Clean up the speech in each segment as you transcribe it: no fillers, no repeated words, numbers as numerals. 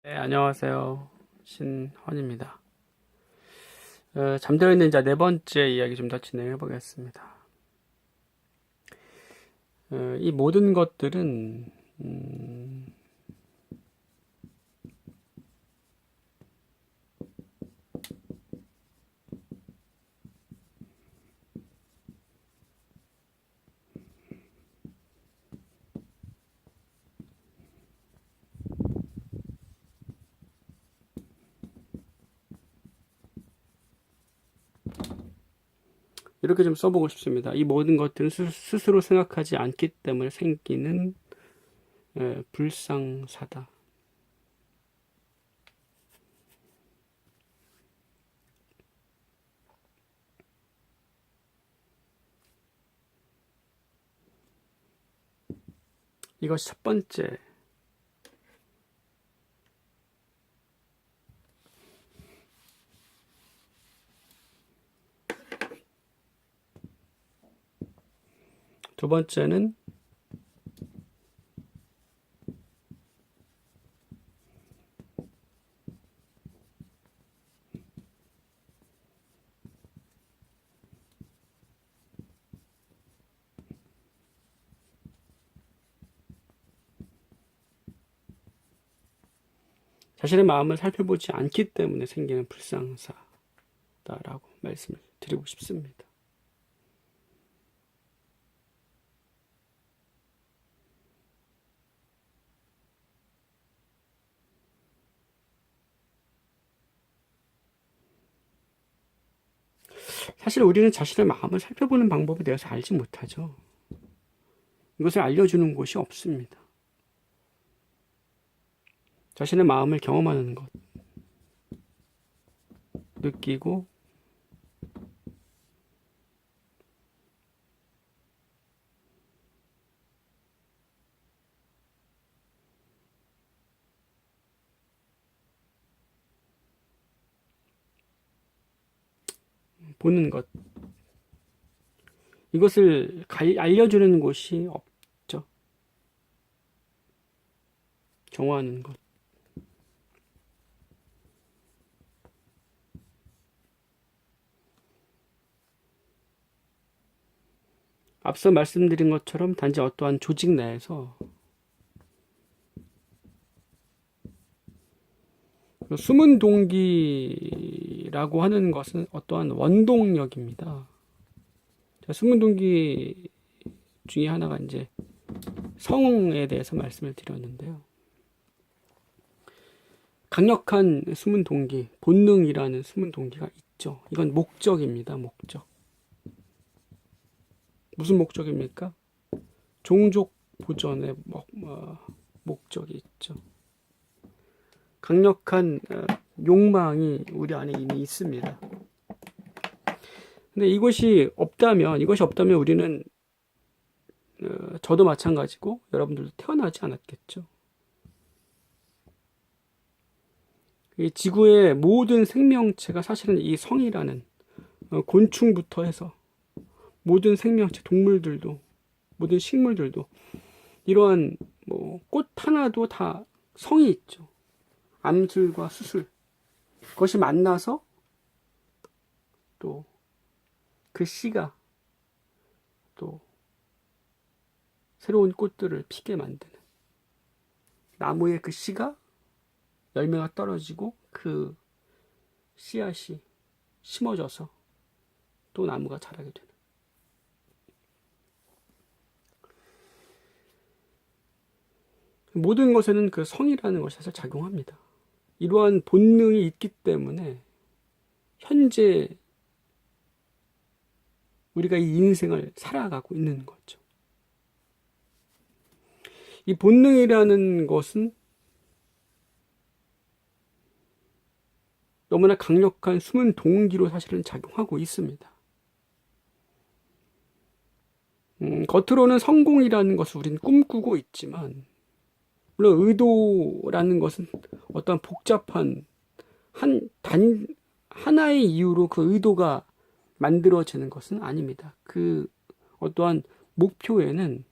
네, 안녕하세요. 신헌입니다. 잠들어 있는 자 네 번째 이야기 좀 더 진행해 보겠습니다. 이 모든 것들은 이렇게 좀 써보고 싶습니다. 이 모든 것들은 스스로 생각하지 않기 때문에 생기는 불상사다. 이것이 첫 번째. 두 번째는 자신의 마음을 살펴보지 않기 때문에 생기는 불상사다라고 말씀을 드리고 싶습니다. 사실 우리는 자신의 마음을 살펴보는 방법에 대해서 알지 못하죠. 이것을 알려주는 곳이 없습니다. 자신의 마음을 경험하는 것, 느끼고 보는 것, 이것을 알려주는 곳이 없죠. 정화하는 것. 앞서 말씀드린 것처럼 단지 어떠한 조직 내에서 숨은 동기라고 하는 것은 어떠한 원동력입니다. 숨은 동기 중에 하나가 이제 성에 대해서 말씀을 드렸는데요. 강력한 숨은 동기, 본능이라는 숨은 동기가 있죠. 이건 목적입니다. 목적. 무슨 목적입니까? 종족 보전의 목적이 있죠. 강력한 욕망이 우리 안에 이미 있습니다. 근데 이것이 없다면 우리는 저도 마찬가지고 여러분들도 태어나지 않았겠죠. 이 지구의 모든 생명체가 사실은 이 성이라는 곤충부터 해서 모든 생명체, 동물들도 모든 식물들도 이러한 꽃 하나도 다 성이 있죠. 암술과 수술, 그것이 만나서 또 그 씨가 또 새로운 꽃들을 피게 만드는, 나무의 그 씨가 열매가 떨어지고 그 씨앗이 심어져서 또 나무가 자라게 되는, 모든 것에는 그 성이라는 것이 사실 작용합니다. 이러한 본능이 있기 때문에 현재 우리가 이 인생을 살아가고 있는 거죠. 이 본능이라는 것은 너무나 강력한 숨은 동기로 사실은 작용하고 있습니다. 겉으로는 성공이라는 것을 우리는 꿈꾸고 있지만, 물론 의도라는 것은 어떤 복잡한 하나의 이유로 그 의도가 만들어지는 것은 아닙니다. 그 어떠한 목표에는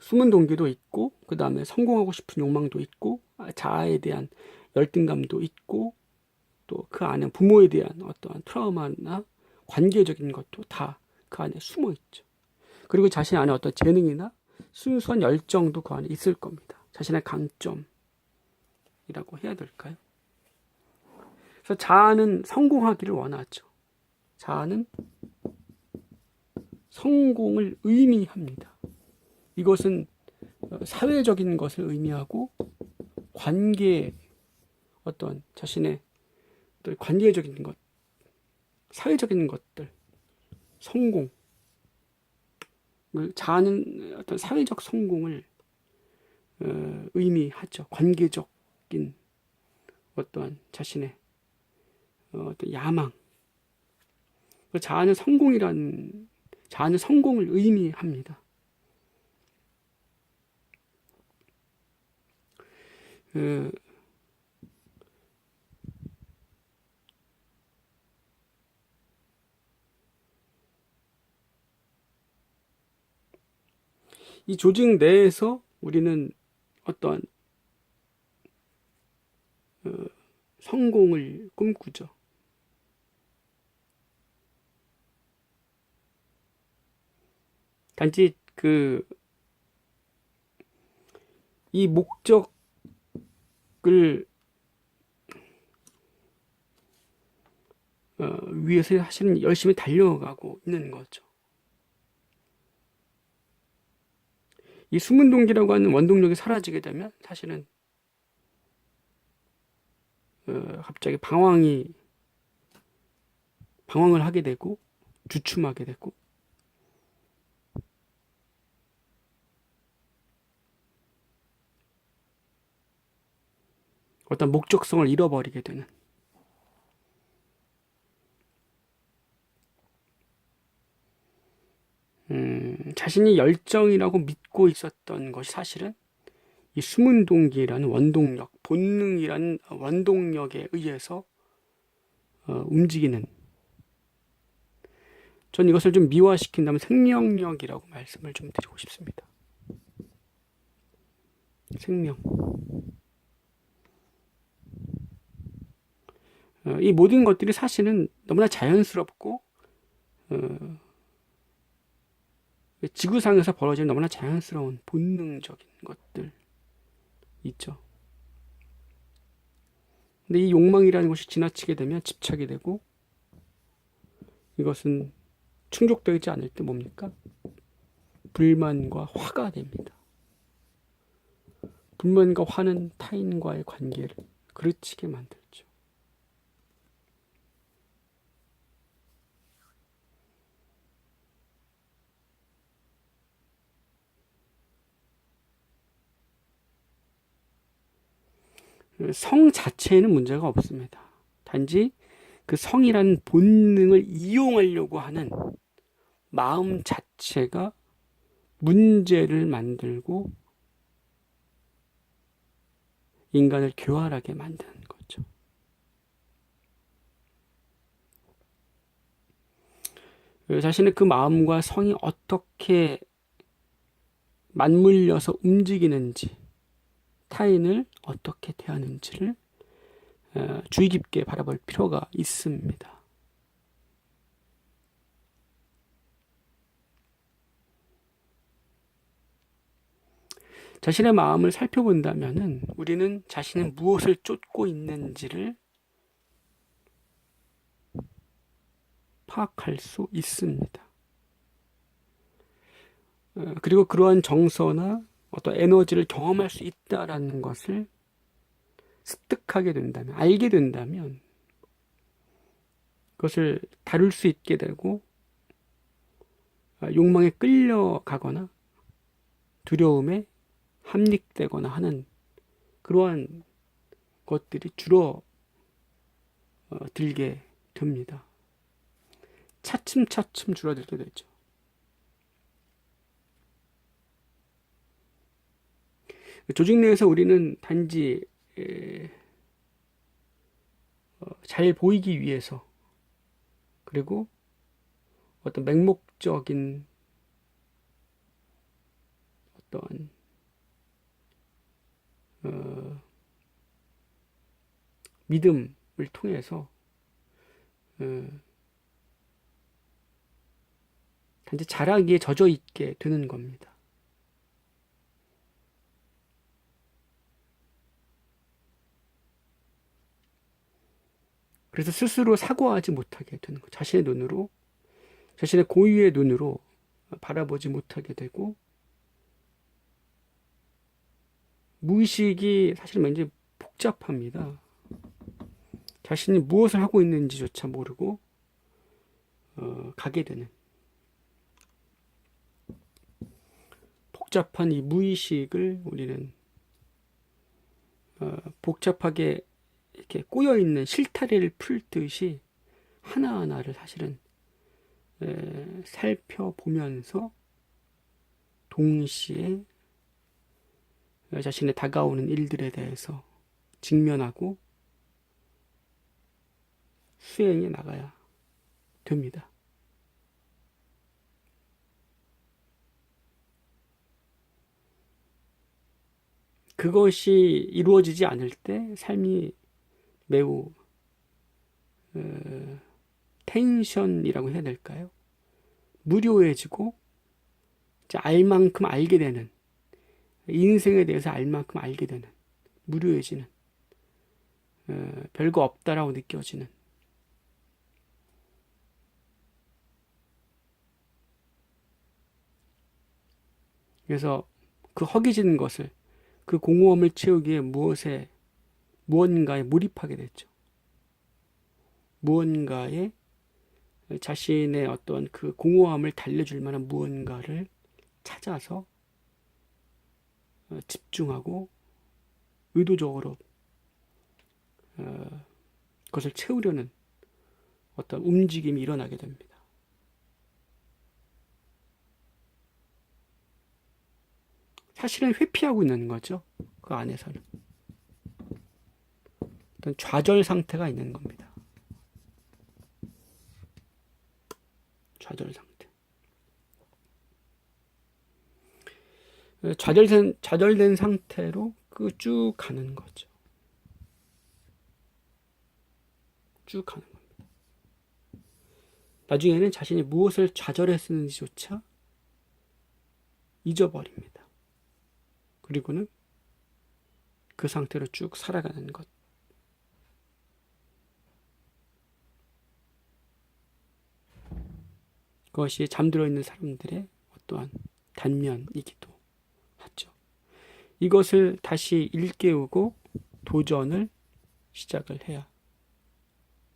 숨은 동기도 있고, 그 다음에 성공하고 싶은 욕망도 있고, 자아에 대한 열등감도 있고 또 그 안에 부모에 대한 어떠한 트라우마나 관계적인 것도 다 그 안에 숨어 있죠. 그리고 자신 안에 어떤 재능이나 순수한 열정도 그 안에 있을 겁니다. 자신의 강점이라고 해야 될까요? 그래서 자아는 성공하기를 원하죠. 자아는 성공을 의미합니다. 이것은 사회적인 것을 의미하고 관계, 어떤 자신의 관계적인 것, 사회적인 것들, 성공, 자아는 어떤 사회적 성공을 의미하죠. 관계적인 어떠한 자신의 어떤 야망. 자아는 성공을 의미합니다. 이 조직 내에서 우리는 어떠한 성공을 꿈꾸죠. 단지 이 목적을 위해서 사실은 열심히 달려가고 있는 거죠. 이 숨은 동기라고 하는 원동력이 사라지게 되면 사실은 갑자기 방황을 하게 되고 주춤하게 되고 어떤 목적성을 잃어버리게 되는 자신이 열정이라고 믿고 있었던 것이 사실은 이 숨은 동기라는 원동력, 본능이라는 원동력에 의해서 움직이는, 전 이것을 좀 미화시킨다면 생명력이라고 말씀을 좀 드리고 싶습니다. 생명. 이 모든 것들이 사실은 너무나 자연스럽고 지구상에서 벌어지는 너무나 자연스러운 본능적인 것들 있죠. 근데 이 욕망이라는 것이 지나치게 되면 집착이 되고 이것은 충족되지 않을 때 뭡니까? 불만과 화가 됩니다. 불만과 화는 타인과의 관계를 그르치게 만들죠. 성 자체에는 문제가 없습니다. 단지 그 성이라는 본능을 이용하려고 하는 마음 자체가 문제를 만들고 인간을 교활하게 만드는 거죠. 자신의 그 마음과 성이 어떻게 맞물려서 움직이는지, 타인을 어떻게 대하는지를 주의 깊게 바라볼 필요가 있습니다. 자신의 마음을 살펴본다면은 우리는 자신은 무엇을 쫓고 있는지를 파악할 수 있습니다. 그리고 그러한 정서나 어떤 에너지를 경험할 수 있다라는 것을 습득하게 된다면, 알게 된다면 그것을 다룰 수 있게 되고 욕망에 끌려가거나 두려움에 함닉되거나 하는 그러한 것들이 줄어들게 됩니다. 차츰차츰 줄어들게 되죠. 조직 내에서 우리는 단지 잘 보이기 위해서 그리고 어떤 맹목적인 어떤 믿음을 통해서 단지 자라기에 젖어 있게 되는 겁니다. 그래서 스스로 사고하지 못하게 되는 것, 자신의 눈으로, 자신의 고유의 눈으로 바라보지 못하게 되고, 무의식이 사실 굉장히 복잡합니다. 자신이 무엇을 하고 있는지조차 모르고 가게 되는 복잡한 이 무의식을 우리는 복잡하게 이렇게 꼬여 있는 실타래를 풀듯이 하나하나를 사실은 살펴보면서 동시에 자신의 다가오는 일들에 대해서 직면하고 수행해 나가야 됩니다. 그것이 이루어지지 않을 때 삶이 매우 텐션이라고 해야 될까요? 무료해지고 알 만큼 알게 되는, 인생에 대해서 알 만큼 알게 되는, 무료해지는, 별거 없다라고 느껴지는, 그래서 그 허기지는 것을, 그 공허함을 채우기 위해 무언가에 몰입하게 됐죠. 무언가에 자신의 어떤 그 공허함을 달래줄 만한 무언가를 찾아서 집중하고 의도적으로 그것을 채우려는 어떤 움직임이 일어나게 됩니다. 사실은 회피하고 있는 거죠. 그 안에서는. 어떤 좌절 상태가 있는 겁니다. 좌절 상태. 좌절된 상태로 그 쭉 가는 거죠. 쭉 가는 겁니다. 나중에는 자신이 무엇을 좌절했는지조차 잊어버립니다. 그리고는 그 상태로 쭉 살아가는 것. 그것이 잠들어 있는 사람들의 어떠한 단면이기도 하죠. 이것을 다시 일깨우고 도전을 시작을 해야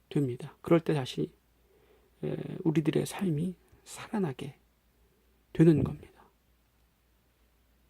됩니다. 그럴 때 다시 우리들의 삶이 살아나게 되는 겁니다.